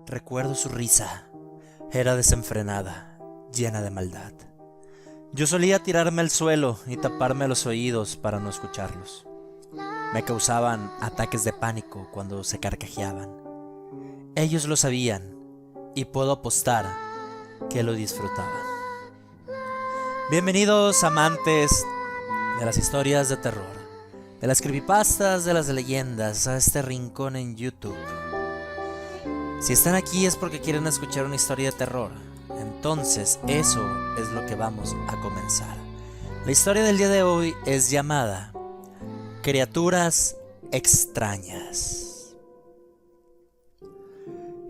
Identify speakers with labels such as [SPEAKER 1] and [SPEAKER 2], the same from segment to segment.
[SPEAKER 1] Recuerdo su risa. Era desenfrenada, llena de maldad. Yo solía tirarme al suelo y taparme los oídos para no escucharlos. Me causaban ataques de pánico cuando se carcajeaban. Ellos lo sabían y puedo apostar que lo disfrutaban. Bienvenidos, amantes de las historias de terror, de las creepypastas, de las leyendas, a este rincón en YouTube. Si están aquí es porque quieren escuchar una historia de terror. Entonces eso es lo que vamos a comenzar. La historia del día de hoy es llamada Criaturas extrañas.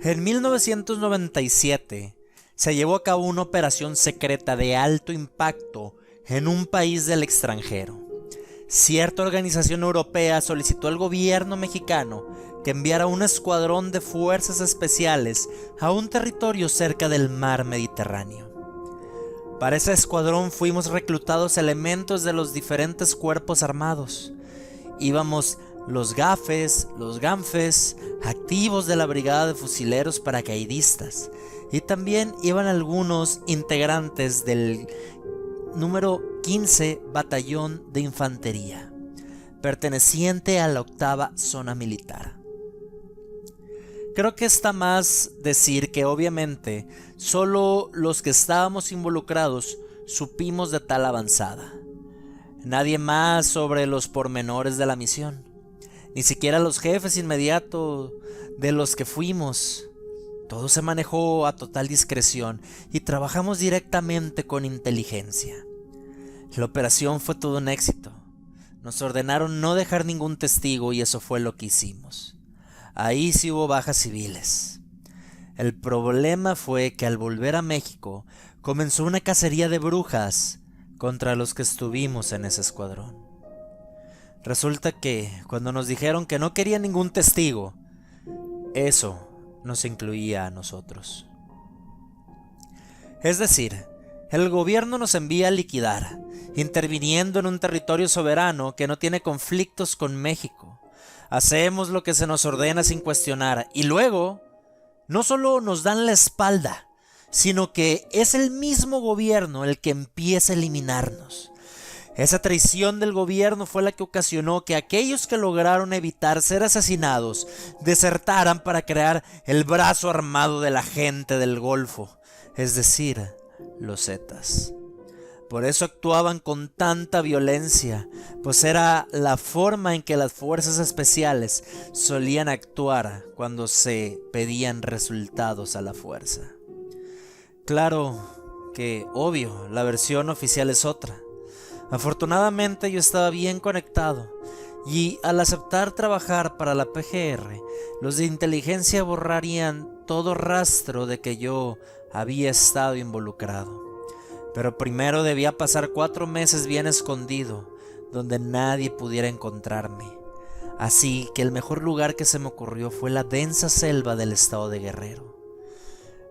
[SPEAKER 1] En 1997 se llevó a cabo una operación secreta de alto impacto en un país del extranjero. Cierta organización europea solicitó al gobierno mexicano que enviara un escuadrón de fuerzas especiales a un territorio cerca del mar Mediterráneo. Para ese escuadrón fuimos reclutados elementos de los diferentes cuerpos armados. Íbamos los GAFES, los GANFES, activos de la Brigada de Fusileros Paracaidistas, y también iban algunos integrantes del número 15 Batallón de Infantería, perteneciente a la 8ª Zona Militar. Creo que está más decir que obviamente solo los que estábamos involucrados supimos de tal avanzada. Nadie más sobre los pormenores de la misión, ni siquiera los jefes inmediatos de los que fuimos. Todo se manejó a total discreción y trabajamos directamente con inteligencia. La operación fue todo un éxito. Nos ordenaron no dejar ningún testigo y eso fue lo que hicimos. Ahí sí hubo bajas civiles. El problema fue que al volver a México comenzó una cacería de brujas contra los que estuvimos en ese escuadrón. Resulta que cuando nos dijeron que no querían ningún testigo, eso nos incluía a nosotros. Es decir, el gobierno nos envía a liquidar, interviniendo en un territorio soberano que no tiene conflictos con México. Hacemos lo que se nos ordena sin cuestionar y luego no solo nos dan la espalda, sino que es el mismo gobierno el que empieza a eliminarnos. Esa traición del gobierno fue la que ocasionó que aquellos que lograron evitar ser asesinados desertaran para crear el brazo armado de la gente del Golfo, es decir, los Zetas. Por eso actuaban con tanta violencia, pues era la forma en que las fuerzas especiales solían actuar cuando se pedían resultados a la fuerza. Claro que, obvio, la versión oficial es otra. Afortunadamente yo estaba bien conectado y al aceptar trabajar para la PGR, los de inteligencia borrarían todo rastro de que yo había estado involucrado. Pero primero debía pasar 4 meses bien escondido, donde nadie pudiera encontrarme. Así que el mejor lugar que se me ocurrió fue la densa selva del estado de Guerrero.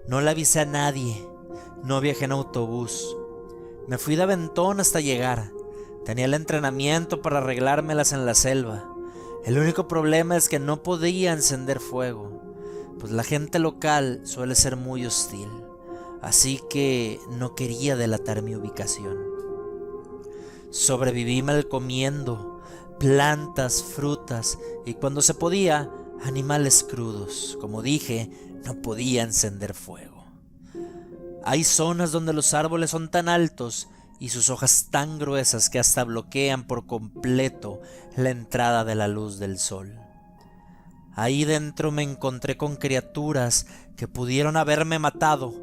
[SPEAKER 1] No le avisé a nadie, no viajé en autobús. Me fui de aventón hasta llegar. Tenía el entrenamiento para arreglármelas en la selva. El único problema es que no podía encender fuego, pues la gente local suele ser muy hostil. Así que no quería delatar mi ubicación. Sobreviví mal comiendo plantas, frutas y cuando se podía, animales crudos. Como dije, no podía encender fuego. Hay zonas donde los árboles son tan altos y sus hojas tan gruesas que hasta bloquean por completo la entrada de la luz del sol. Ahí dentro me encontré con criaturas que pudieron haberme matado,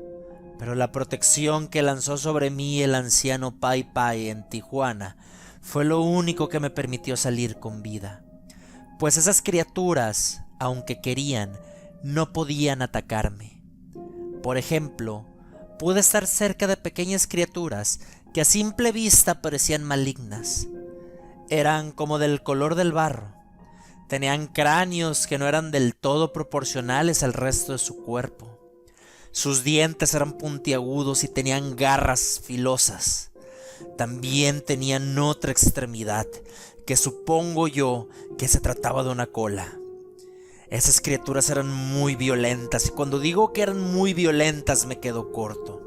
[SPEAKER 1] pero la protección que lanzó sobre mí el anciano Pai Pai en Tijuana fue lo único que me permitió salir con vida. Pues esas criaturas, aunque querían, no podían atacarme. Por ejemplo, pude estar cerca de pequeñas criaturas que a simple vista parecían malignas. Eran como del color del barro. Tenían cráneos que no eran del todo proporcionales al resto de su cuerpo. Sus dientes eran puntiagudos y tenían garras filosas. También tenían otra extremidad, que supongo yo que se trataba de una cola. Esas criaturas eran muy violentas, y cuando digo que eran muy violentas me quedo corto.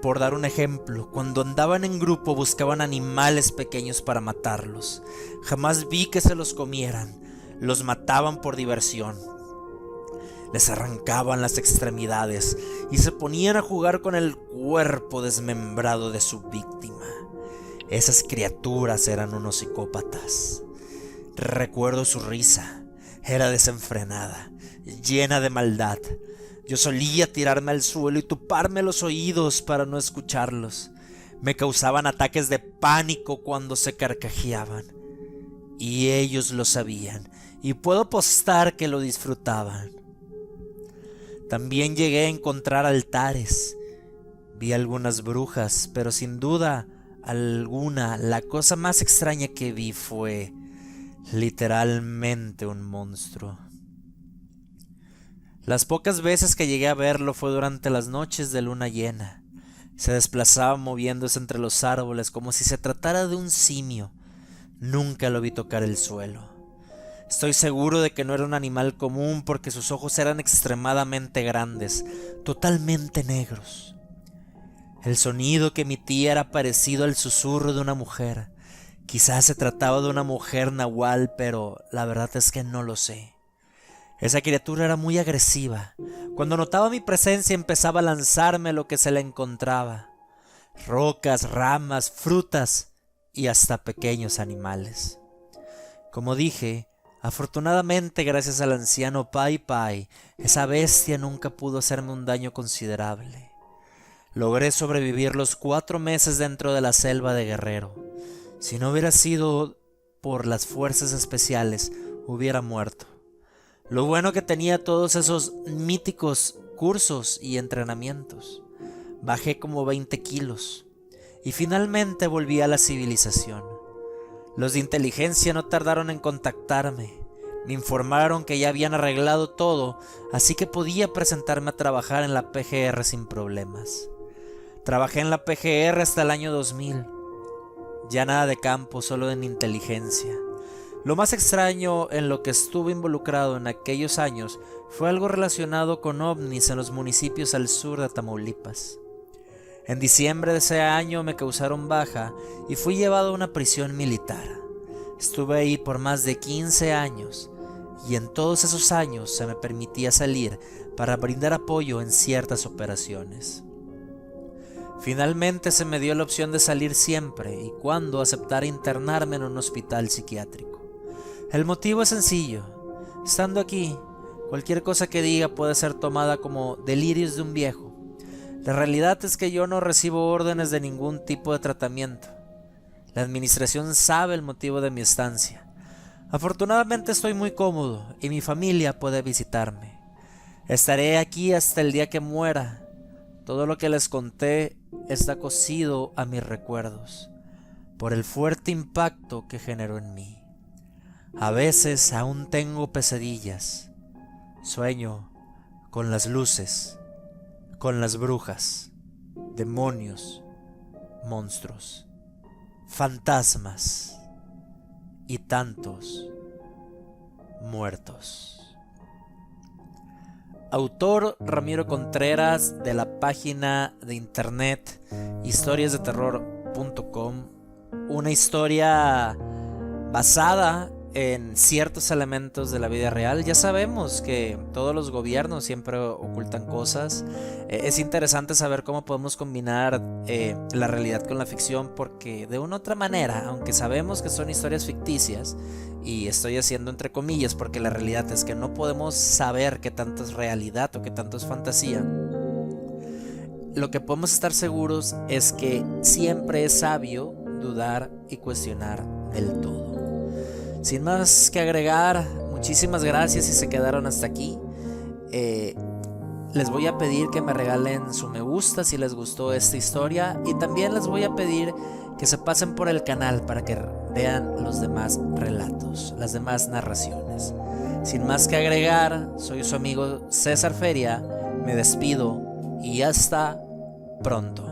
[SPEAKER 1] Por dar un ejemplo, cuando andaban en grupo buscaban animales pequeños para matarlos. Jamás vi que se los comieran, los mataban por diversión. Les arrancaban las extremidades y se ponían a jugar con el cuerpo desmembrado de su víctima. Esas criaturas eran unos psicópatas. Recuerdo su risa, era desenfrenada, llena de maldad. Yo solía tirarme al suelo y tuparme los oídos para no escucharlos. Me causaban ataques de pánico cuando se carcajeaban. Y ellos lo sabían, y puedo apostar que lo disfrutaban. También llegué a encontrar altares. Vi algunas brujas, pero sin duda alguna, la cosa más extraña que vi fue literalmente un monstruo. Las pocas veces que llegué a verlo fue durante las noches de luna llena. Se desplazaba moviéndose entre los árboles como si se tratara de un simio. Nunca lo vi tocar el suelo. Estoy seguro de que no era un animal común porque sus ojos eran extremadamente grandes, totalmente negros. El sonido que emitía era parecido al susurro de una mujer. Quizás se trataba de una mujer nahual, pero la verdad es que no lo sé. Esa criatura era muy agresiva. Cuando notaba mi presencia empezaba a lanzarme lo que se le encontraba: rocas, ramas, frutas y hasta pequeños animales. Como dije, afortunadamente gracias al anciano Pai Pai, esa bestia nunca pudo hacerme un daño considerable. Logré sobrevivir los 4 meses dentro de la selva de Guerrero. Si no hubiera sido por las fuerzas especiales, hubiera muerto. Lo bueno que tenía todos esos míticos cursos y entrenamientos. Bajé como 20 kilos y finalmente volví a la civilización. Los de inteligencia no tardaron en contactarme. Me informaron que ya habían arreglado todo, así que podía presentarme a trabajar en la PGR sin problemas. Trabajé en la PGR hasta el año 2000. Ya nada de campo, solo en inteligencia. Lo más extraño en lo que estuve involucrado en aquellos años fue algo relacionado con ovnis en los municipios al sur de Tamaulipas. En diciembre de ese año me causaron baja y fui llevado a una prisión militar. Estuve ahí por más de 15 años y en todos esos años se me permitía salir para brindar apoyo en ciertas operaciones. Finalmente se me dio la opción de salir siempre y cuando aceptar internarme en un hospital psiquiátrico. El motivo es sencillo. Estando aquí, cualquier cosa que diga puede ser tomada como delirios de un viejo. La realidad es que yo no recibo órdenes de ningún tipo de tratamiento. La administración sabe el motivo de mi estancia. Afortunadamente estoy muy cómodo y mi familia puede visitarme. Estaré aquí hasta el día que muera. Todo lo que les conté está cosido a mis recuerdos, por el fuerte impacto que generó en mí. A veces aún tengo pesadillas. Sueño con las luces, con las brujas, demonios, monstruos, fantasmas y tantos muertos. Autor Ramiro Contreras, de la página de internet historiasdeterror.com. Una historia basada en ciertos elementos de la vida real. Ya sabemos que todos los gobiernos siempre ocultan cosas. Es interesante saber cómo podemos combinar la realidad con la ficción, porque de una u otra manera, aunque sabemos que son historias ficticias, y estoy haciendo entre comillas porque la realidad es que no podemos saber qué tanto es realidad o qué tanto es fantasía, lo que podemos estar seguros es que siempre es sabio dudar y cuestionar del todo. Sin más que agregar, muchísimas gracias si se quedaron hasta aquí. Les voy a pedir que me regalen su me gusta si les gustó esta historia, y también les voy a pedir que se pasen por el canal para que vean los demás relatos, las demás narraciones. Sin más que agregar, soy su amigo César Feria, me despido y hasta pronto.